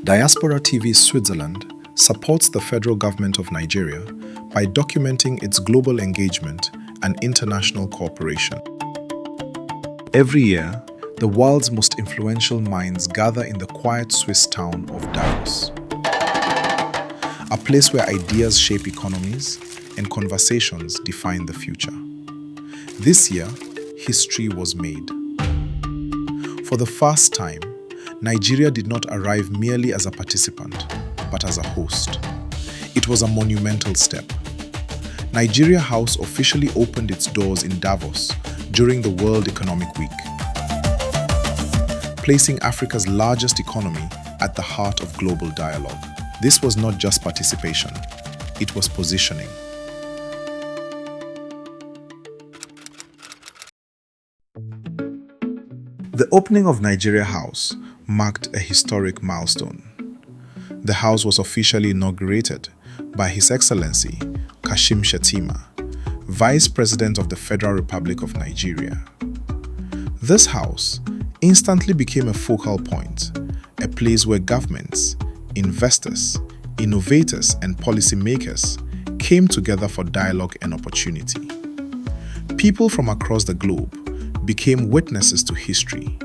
Diaspora TV Switzerland supports the federal government of Nigeria by documenting its global engagement and international cooperation. Every year, the world's most influential minds gather in the quiet Swiss town of Davos, a place where ideas shape economies and conversations define the future. This year, history was made. For the first time, Nigeria did not arrive merely as a participant, but as a host. It was a monumental step. Nigeria House officially opened its doors in Davos during the World Economic Week, placing Africa's largest economy at the heart of global dialogue. This was not just participation, it was positioning. The opening of Nigeria House marked a historic milestone. The house was officially inaugurated by His Excellency Kashim Shettima, Vice President of the Federal Republic of Nigeria. This house instantly became a focal point, a place where governments, investors, innovators, and policymakers came together for dialogue and opportunity. People from across the globe became witnesses to history,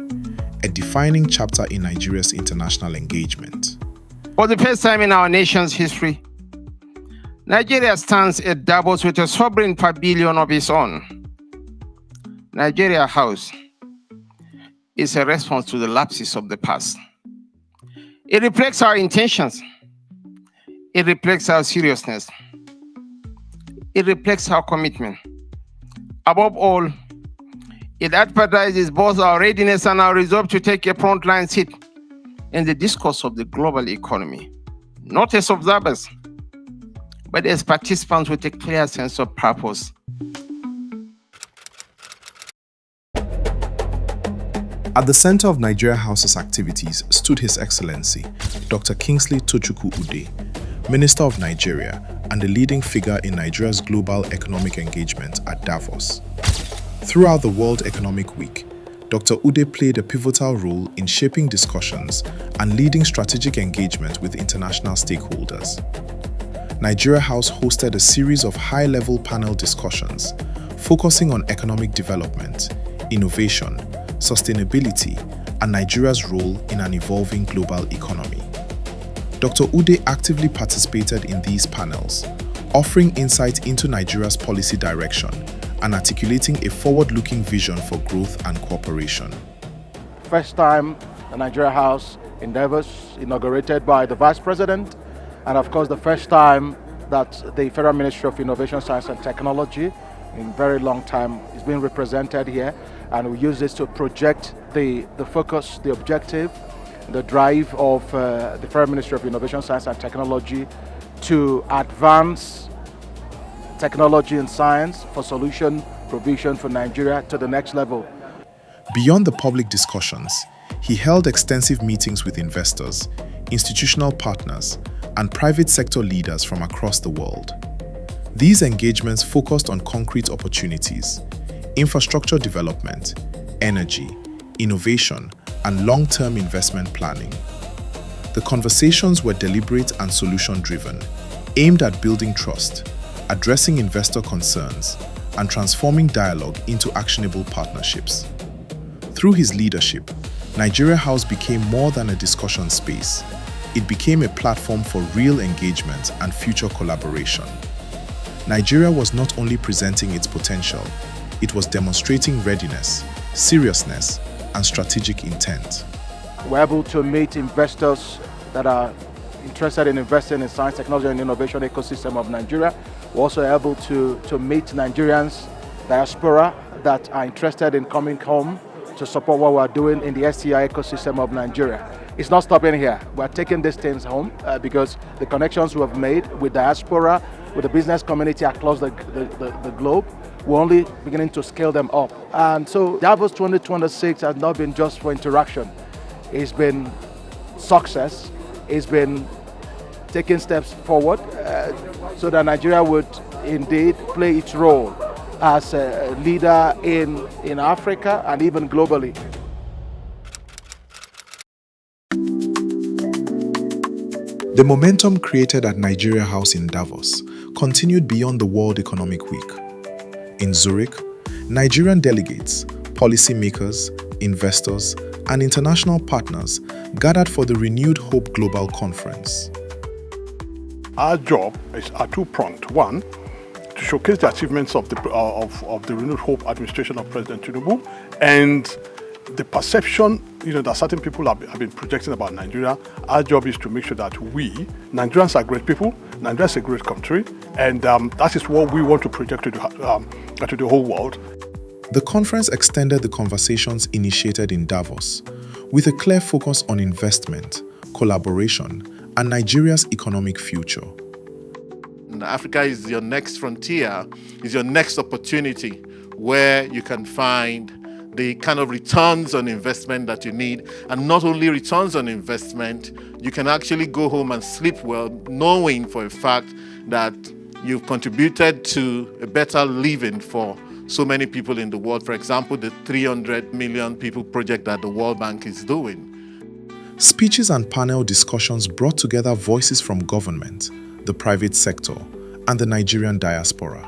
a defining chapter in Nigeria's international engagement. For the first time in our nation's history, Nigeria stands at Davos with a sovereign pavilion of its own. Nigeria House is a response to the lapses of the past. It reflects our intentions. It reflects our seriousness. It reflects our commitment. Above all, it advertises both our readiness and our resolve to take a frontline seat in the discourse of the global economy, not as observers, but as participants with a clear sense of purpose. At the center of Nigeria House's activities stood His Excellency Dr. Kingsley Tochukwu Ude, Minister of Nigeria and a leading figure in Nigeria's global economic engagement at Davos. Throughout the World Economic Week, Dr. Ude played a pivotal role in shaping discussions and leading strategic engagement with international stakeholders. Nigeria House hosted a series of high-level panel discussions focusing on economic development, innovation, sustainability, and Nigeria's role in an evolving global economy. Dr. Ude actively participated in these panels, offering insight into Nigeria's policy direction and articulating a forward-looking vision for growth and cooperation. First time the Nigeria House in Davos, inaugurated by the Vice President, and of course the first time that the Federal Ministry of Innovation, Science and Technology in a very long time is being represented here, and we use this to project the focus, the objective, the drive of the Federal Ministry of Innovation, Science and Technology to advance technology and science for solution provision for Nigeria to the next level. Beyond the public discussions, he held extensive meetings with investors, institutional partners, and private sector leaders from across the world. These engagements focused on concrete opportunities, infrastructure development, energy, innovation, and long-term investment planning. The conversations were deliberate and solution-driven, aimed at building trust, addressing investor concerns, and transforming dialogue into actionable partnerships. Through his leadership, Nigeria House became more than a discussion space. It became a platform for real engagement and future collaboration. Nigeria was not only presenting its potential, it was demonstrating readiness, seriousness, and strategic intent. We're able to meet investors that are interested in investing in science, technology, and innovation ecosystem of Nigeria. We're also able to meet Nigerians, diaspora, that are interested in coming home to support what we're doing in the STI ecosystem of Nigeria. It's not stopping here. We're taking these things home because the connections we have made with diaspora, with the business community across the globe, we're only beginning to scale them up. And so Davos 2026 has not been just for interaction. It's been success. It's been taking steps forward so that Nigeria would indeed play its role as a leader in Africa and even globally. The momentum created at Nigeria House in Davos continued beyond the World Economic Week. In Zurich, Nigerian delegates, policymakers, investors, and international partners gathered for the Renewed Hope Global Conference. Our job is two-pronged. One, to showcase the achievements of the Renewed Hope administration of President Tinubu and the perception that certain people have been projecting about Nigeria. Our job is to make sure that Nigerians are great people, Nigeria is a great country, and that is what we want to project to the whole world. The conference extended the conversations initiated in Davos with a clear focus on investment, collaboration, and Nigeria's economic future. Africa is your next frontier, is your next opportunity where you can find the kind of returns on investment that you need. And not only returns on investment, you can actually go home and sleep well, knowing for a fact that you've contributed to a better living for so many people in the world. For example, the 300 million people project that the World Bank is doing. Speeches and panel discussions brought together voices from government, the private sector, and the Nigerian diaspora.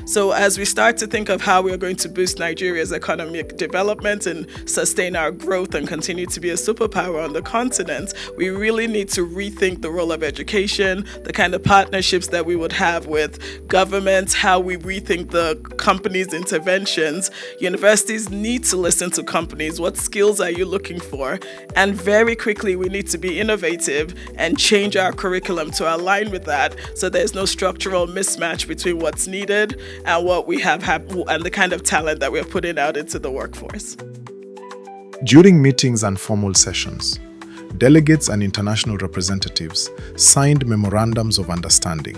So as we start to think of how we're going to boost Nigeria's economic development and sustain our growth and continue to be a superpower on the continent, we really need to rethink the role of education, the kind of partnerships that we would have with government, how we rethink the companies' interventions. Universities need to listen to companies. What skills are you looking for? And very quickly, we need to be innovative and change our curriculum to align with that so there's no structural mismatch between what's needed and what we have and the kind of talent that we're putting out into the workforce. During meetings and formal sessions, delegates and international representatives signed memorandums of understanding,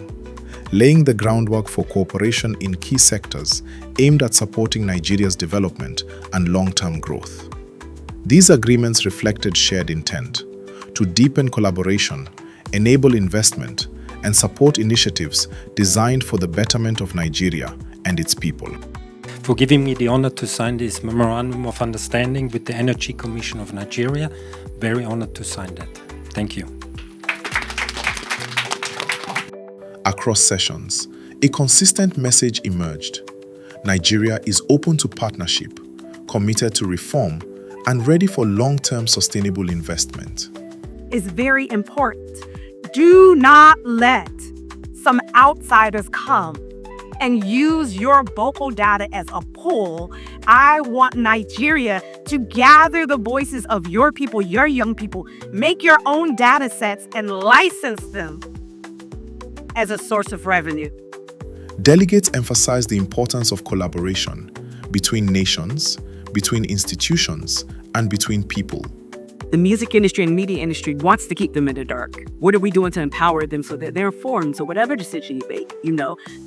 laying the groundwork for cooperation in key sectors aimed at supporting Nigeria's development and long-term growth. These agreements reflected shared intent to deepen collaboration, enable investment, and support initiatives designed for the betterment of Nigeria and its people. For giving me the honor to sign this Memorandum of Understanding with the Energy Commission of Nigeria. Very honored to sign that. Thank you. Across sessions, a consistent message emerged. Nigeria is open to partnership, committed to reform, and ready for long-term sustainable investment. It's very important. Do not let some outsiders come and use your vocal data as a pull. I want Nigeria to gather the voices of your people, your young people, make your own data sets and license them as a source of revenue. Delegates emphasized the importance of collaboration between nations, between institutions, and between people. The music industry and media industry wants to keep them in the dark. What are we doing to empower them so that they're informed? So whatever decision you make,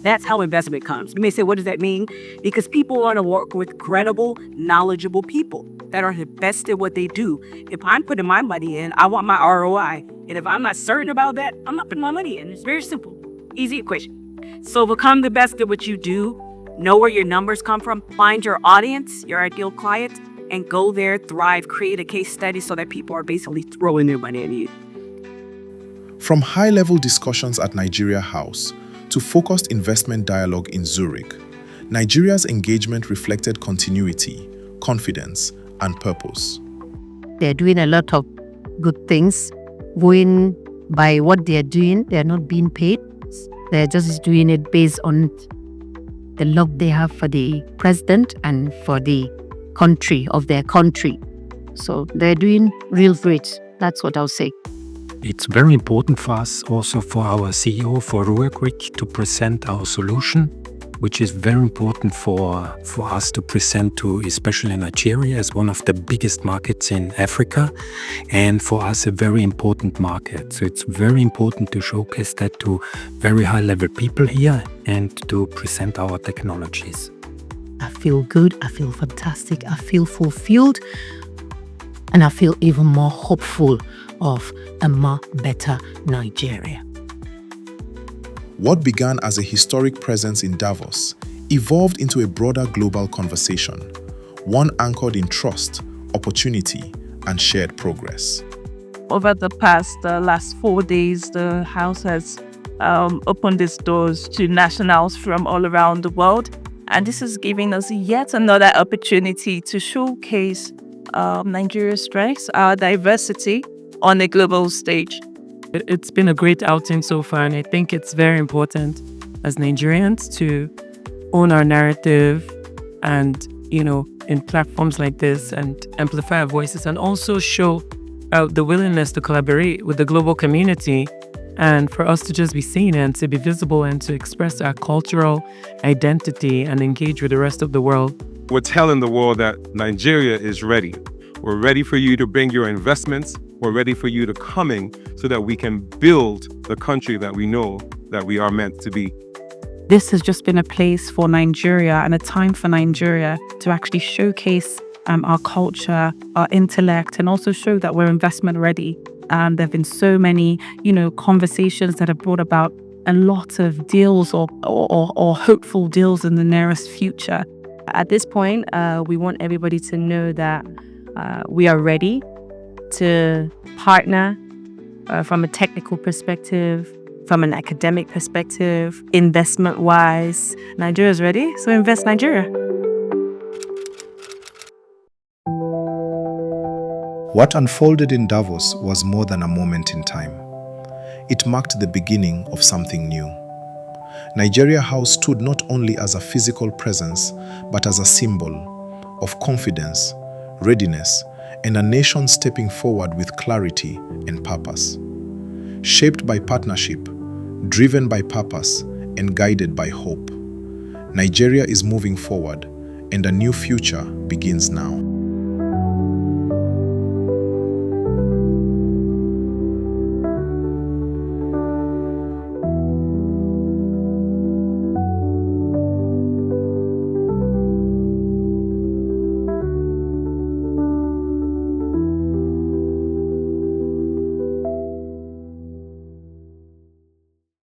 that's how investment comes. You may say, what does that mean? Because people want to work with credible, knowledgeable people that are the best at what they do. If I'm putting my money in, I want my ROI. And if I'm not certain about that, I'm not putting my money in. It's very simple. Easy equation. So become the best at what you do. Know where your numbers come from. Find your audience, your ideal client, and go there, thrive, create a case study so that people are basically throwing their money at you. From high-level discussions at Nigeria House to focused investment dialogue in Zurich, Nigeria's engagement reflected continuity, confidence, and purpose. They're doing a lot of good things. Going by what they're doing, they're not being paid. They're just doing it based on the love they have for the president and for the country of their country. So they're doing real great. That's what I'll say. It's very important for us, also for our CEO, for Zurich, to present our solution, which is very important for us to present to, especially Nigeria, as one of the biggest markets in Africa, and for us a very important market. So it's very important to showcase that to very high-level people here and to present our technologies. I feel good, I feel fantastic, I feel fulfilled, and I feel even more hopeful of a more better Nigeria. What began as a historic presence in Davos evolved into a broader global conversation, one anchored in trust, opportunity, and shared progress. over the last 4 days, the House has opened its doors to nationals from all around the world. And this is giving us yet another opportunity to showcase Nigeria's strengths, our diversity on a global stage. It's been a great outing so far, and I think it's very important as Nigerians to own our narrative and, in platforms like this and amplify our voices, and also show the willingness to collaborate with the global community, and for us to just be seen and to be visible and to express our cultural identity and engage with the rest of the world. We're telling the world that Nigeria is ready. We're ready for you to bring your investments. We're ready for you to come in so that we can build the country that we know that we are meant to be. This has just been a place for Nigeria and a time for Nigeria to actually showcase our culture, our intellect, and also show that we're investment ready. There have been so many, conversations that have brought about a lot of deals or hopeful deals in the nearest future. At this point, we want everybody to know that we are ready to partner from a technical perspective, from an academic perspective, investment-wise. Nigeria is ready, so invest Nigeria. What unfolded in Davos was more than a moment in time. It marked the beginning of something new. Nigeria House stood not only as a physical presence, but as a symbol of confidence, readiness, and a nation stepping forward with clarity and purpose. Shaped by partnership, driven by purpose, and guided by hope, Nigeria is moving forward, and a new future begins now.